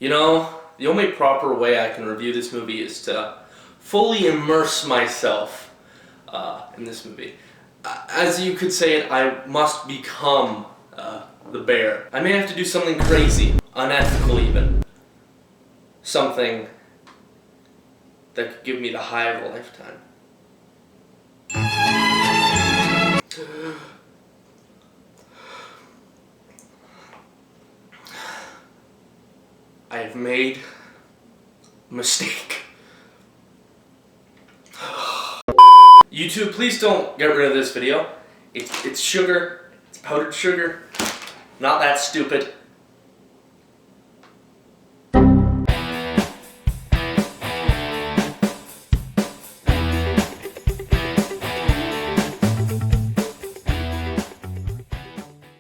You know, the only proper way I can review this movie is to fully immerse myself in this movie. As you could say it, I must become the bear. I may have to do something crazy, unethical even. Something that could give me the high of a lifetime. I have made a mistake. YouTube, please don't get rid of this video. It's sugar. It's powdered sugar. Not that stupid.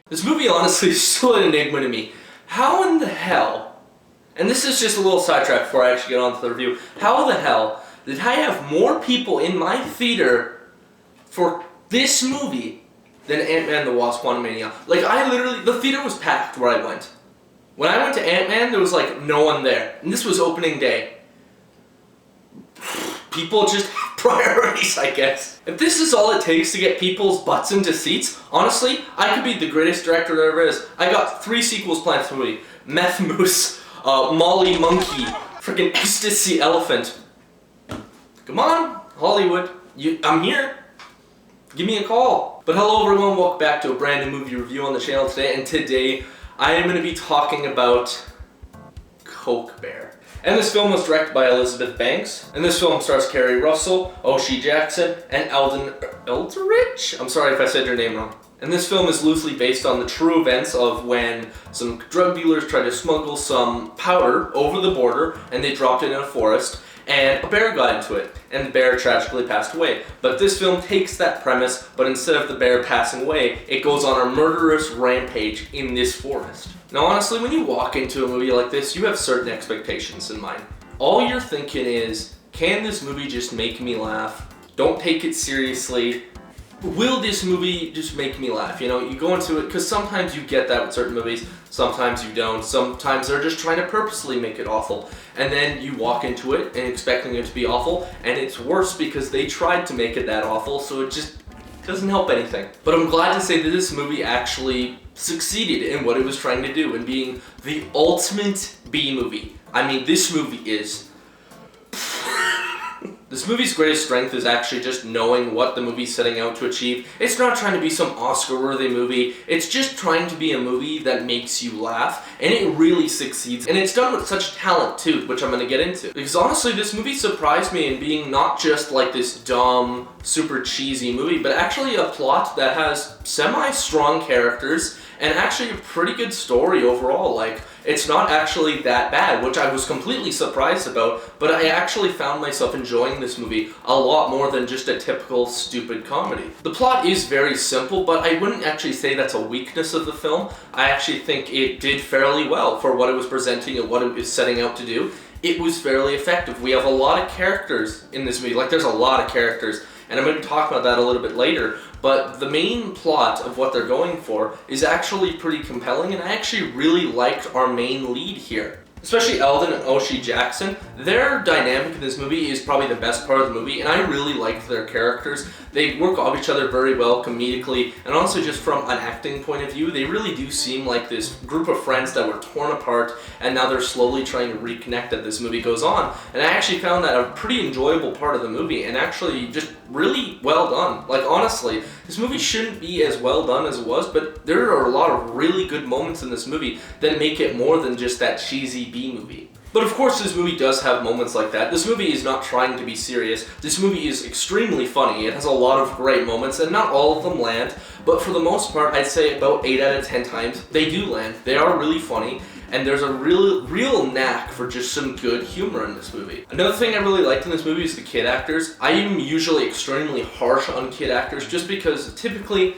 This movie honestly is still an enigma to me. How in the hell, and this is just a little sidetrack before I actually get on to the review, how the hell did I have more people in my theater for this movie than Ant-Man the Wasp: Quantumania? Like, I literally, the theater was packed where I went. When I went to Ant-Man, there was like no one there. And this was opening day. People just have priorities, I guess. If this is all it takes to get people's butts into seats, honestly, I could be the greatest director there ever is. I got 3 sequels planned for the movie. Meth Moose, Molly Monkey, freaking Ecstasy Elephant. Come on, Hollywood. I'm here. Give me a call. But hello everyone, welcome back to a brand new movie review on the channel today, and today I am going to be talking about Coke Bear. And this film was directed by Elizabeth Banks. And this film stars Kerry Russell, O'Shea Jackson, and Alden Eldridge? I'm sorry if I said your name wrong. And this film is loosely based on the true events of when some drug dealers tried to smuggle some powder over the border and they dropped it in a forest and a bear got into it and the bear tragically passed away. But this film takes that premise, but instead of the bear passing away, it goes on a murderous rampage in this forest. Now honestly, when you walk into a movie like this, you have certain expectations in mind. All you're thinking is, can this movie just make me laugh? Don't take it seriously. Will this movie just make me laugh? You know, you go into it, because sometimes you get that with certain movies, sometimes you don't. Sometimes they're just trying to purposely make it awful. And then you walk into it and expecting it to be awful, and it's worse because they tried to make it that awful, so it just doesn't help anything. But I'm glad to say that this movie actually succeeded in what it was trying to do, in being the ultimate B movie. I mean, this movie is... This movie's greatest strength is actually just knowing what the movie's setting out to achieve. It's not trying to be some Oscar-worthy movie. It's just trying to be a movie that makes you laugh, and it really succeeds. And it's done with such talent too, which I'm going to get into. Because honestly, this movie surprised me in being not just like this dumb, super cheesy movie, but actually a plot that has semi-strong characters and actually a pretty good story overall. Like, it's not actually that bad, which I was completely surprised about, but I actually found myself enjoying this movie a lot more than just a typical stupid comedy. The plot is very simple, but I wouldn't actually say that's a weakness of the film. I actually think it did fairly well for what it was presenting and what it was setting out to do. It was fairly effective. We have a lot of characters in this movie. Like, there's a lot of characters, and I'm going to talk about that a little bit later, but the main plot of what they're going for is actually pretty compelling, and I actually really liked our main lead here. Especially Alden and O'Shea Jackson. Their dynamic in this movie is probably the best part of the movie, and I really liked their characters. They work off each other very well comedically, and also just from an acting point of view, they really do seem like this group of friends that were torn apart, and now they're slowly trying to reconnect as this movie goes on. And I actually found that a pretty enjoyable part of the movie, and actually just really well done. Like, honestly, this movie shouldn't be as well done as it was, but there are a lot of really good moments in this movie that make it more than just that cheesy B movie. But of course this movie does have moments like that. This movie is not trying to be serious. This movie is extremely funny. It has a lot of great moments, and not all of them land, but for the most part, I'd say about 8 out of 10 times, they do land. They are really funny, and there's a real knack for just some good humor in this movie. Another thing I really liked in this movie is the kid actors. I am usually extremely harsh on kid actors just because typically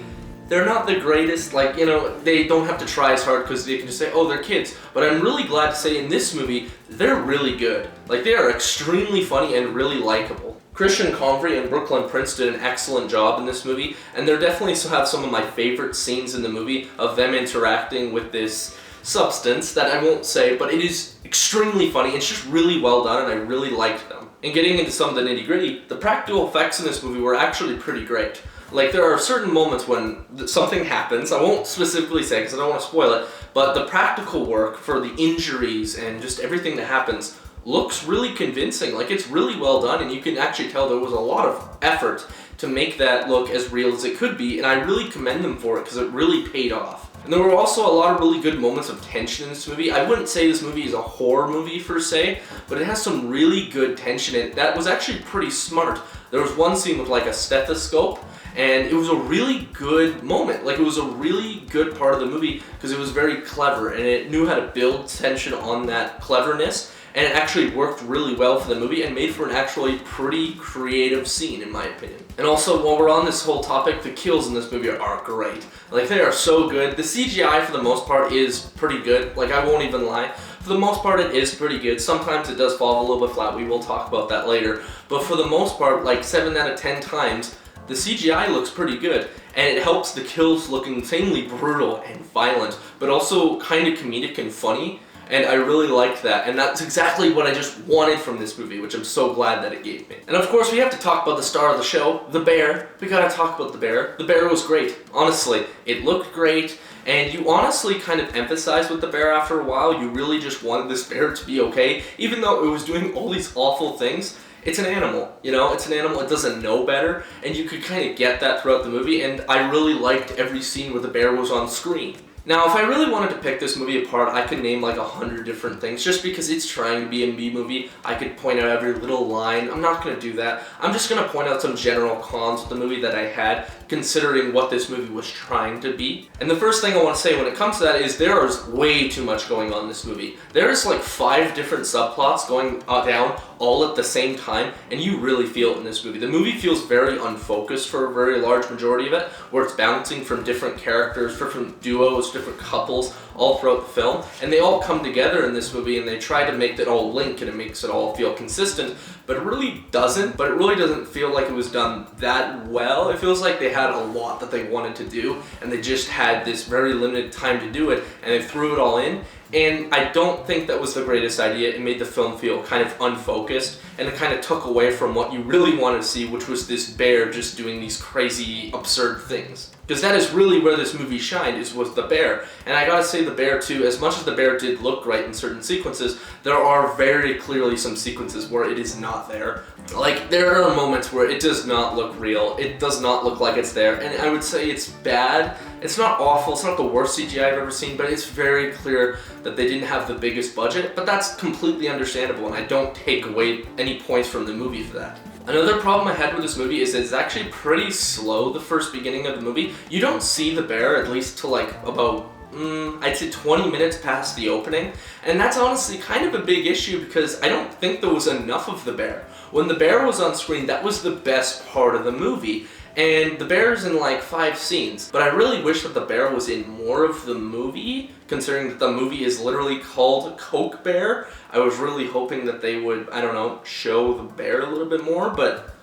they're not the greatest. Like, you know, they don't have to try as hard because they can just say, oh, they're kids. But I'm really glad to say in this movie, they're really good. Like, they are extremely funny and really likable. Christian Convery and Brooklyn Prince did an excellent job in this movie, and they definitely have some of my favorite scenes in the movie of them interacting with this substance that I won't say, but it is extremely funny. It's just really well done, and I really liked them. And getting into some of the nitty-gritty, the practical effects in this movie were actually pretty great. Like, there are certain moments when something happens, I won't specifically say because I don't want to spoil it, but the practical work for the injuries and just everything that happens looks really convincing. Like, it's really well done, and you can actually tell there was a lot of effort to make that look as real as it could be, and I really commend them for it because it really paid off. And there were also a lot of really good moments of tension in this movie. I wouldn't say this movie is a horror movie per se, but it has some really good tension in it that was actually pretty smart. There was one scene with like a stethoscope, and it was a really good moment. Like, it was a really good part of the movie because it was very clever, and it knew how to build tension on that cleverness, and it actually worked really well for the movie and made for an actually pretty creative scene, in my opinion. And also, while we're on this whole topic, the kills in this movie are great. Like, they are so good. The CGI, for the most part, is pretty good. Like, I won't even lie. For the most part, it is pretty good. Sometimes it does fall a little bit flat. We will talk about that later. But for the most part, like 7 out of 10 times, the CGI looks pretty good, and it helps the kills look insanely brutal and violent, but also kind of comedic and funny, and I really liked that, and that's exactly what I just wanted from this movie, which I'm so glad that it gave me. And of course, we have to talk about the star of the show, the bear. We gotta talk about the bear. The bear was great, honestly. It looked great, and you honestly kind of empathized with the bear after a while. You really just wanted this bear to be okay, even though it was doing all these awful things. It's an animal, you know, it's an animal, it doesn't know better, and you could kind of get that throughout the movie, and I really liked every scene where the bear was on screen. Now, if I really wanted to pick this movie apart, I could name like 100 different things. Just because it's trying to be a me movie, I could point out every little line. I'm not going to do that. I'm just going to point out some general cons with the movie that I had, considering what this movie was trying to be. And the first thing I want to say when it comes to that is there is way too much going on in this movie. There's like 5 different subplots going down all at the same time, and you really feel it in this movie. The movie feels very unfocused for a very large majority of it, where it's bouncing from different characters, different duos, different couples all throughout the film, and they all come together in this movie, and they try to make that all link, and it makes it all feel consistent, but it really doesn't. But it really doesn't feel like it was done that well. It feels like they had a lot that they wanted to do, and they just had this very limited time to do it, and they threw it all in. And I don't think that was the greatest idea. It made the film feel kind of unfocused, and it kind of took away from what you really wanted to see, which was this bear just doing these crazy, absurd things. Because that is really where this movie shined, was the bear. And I gotta say, the bear too, as much as the bear did look great in certain sequences, there are very clearly some sequences where it is not there. Like, there are moments where it does not look real, it does not look like it's there, and I would say it's bad. It's not awful, it's not the worst CGI I've ever seen, but it's very clear that they didn't have the biggest budget, but that's completely understandable, and I don't take away any points from the movie for that. Another problem I had with this movie is it's actually pretty slow, the first beginning of the movie. You don't see the bear at least till like about, I'd say 20 minutes past the opening, and that's honestly kind of a big issue because I don't think there was enough of the bear. When the bear was on screen, that was the best part of the movie. And the bear's in like 5 scenes, but I really wish that the bear was in more of the movie, considering that the movie is literally called Coke Bear. I was really hoping that they would, I don't know, show the bear a little bit more, but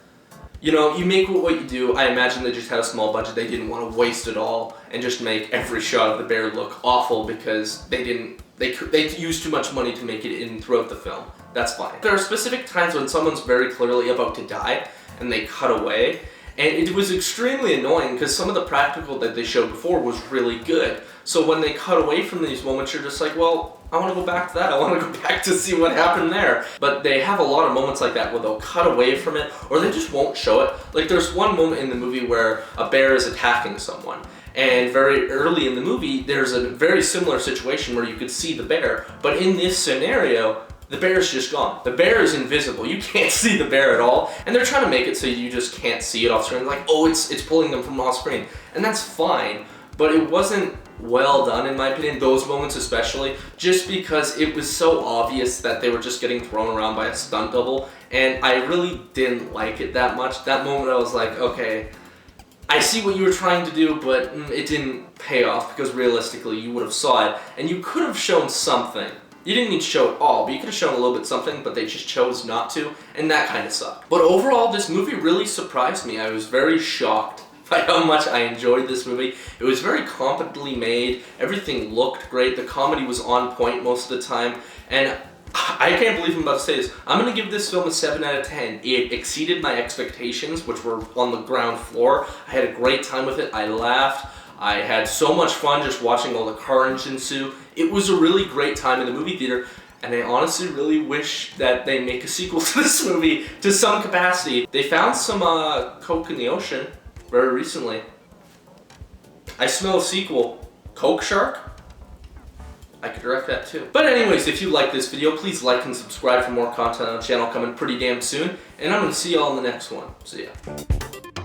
you know, you make what you do. I imagine they just had a small budget. They didn't want to waste it all and just make every shot of the bear look awful because they used too much money to make it in throughout the film. That's fine. There are specific times when someone's very clearly about to die and they cut away. And it was extremely annoying because some of the practical that they showed before was really good. So when they cut away from these moments, you're just like, well, I want to go back to that. I want to go back to see what happened there. But they have a lot of moments like that where they'll cut away from it or they just won't show it. Like there's one moment in the movie where a bear is attacking someone. And very early in the movie, there's a very similar situation where you could see the bear. But in this scenario, the bear's just gone. The bear is invisible. You can't see the bear at all. And they're trying to make it so you just can't see it off screen. Like, oh, it's pulling them from off screen. And that's fine, but it wasn't well done in my opinion, those moments especially, just because it was so obvious that they were just getting thrown around by a stunt double. And I really didn't like it that much. That moment I was like, okay, I see what you were trying to do, but it didn't pay off because realistically you would have saw it and you could have shown something. You didn't need to show it all, but you could have shown a little bit something, but they just chose not to, and that kind of sucked. But overall, this movie really surprised me. I was very shocked by how much I enjoyed this movie. It was very competently made, everything looked great, the comedy was on point most of the time, and I can't believe I'm about to say this. I'm going to give this film a 7 out of 10. It exceeded my expectations, which were on the ground floor. I had a great time with it. I laughed. I had so much fun just watching all the carnage ensue. It was a really great time in the movie theater, and I honestly really wish that they make a sequel to this movie to some capacity. They found some coke in the ocean very recently. I smell a sequel. Coke Shark? I could direct that too. But anyways, if you like this video, please like and subscribe for more content on the channel coming pretty damn soon. And I'm going to see y'all in the next one. See ya.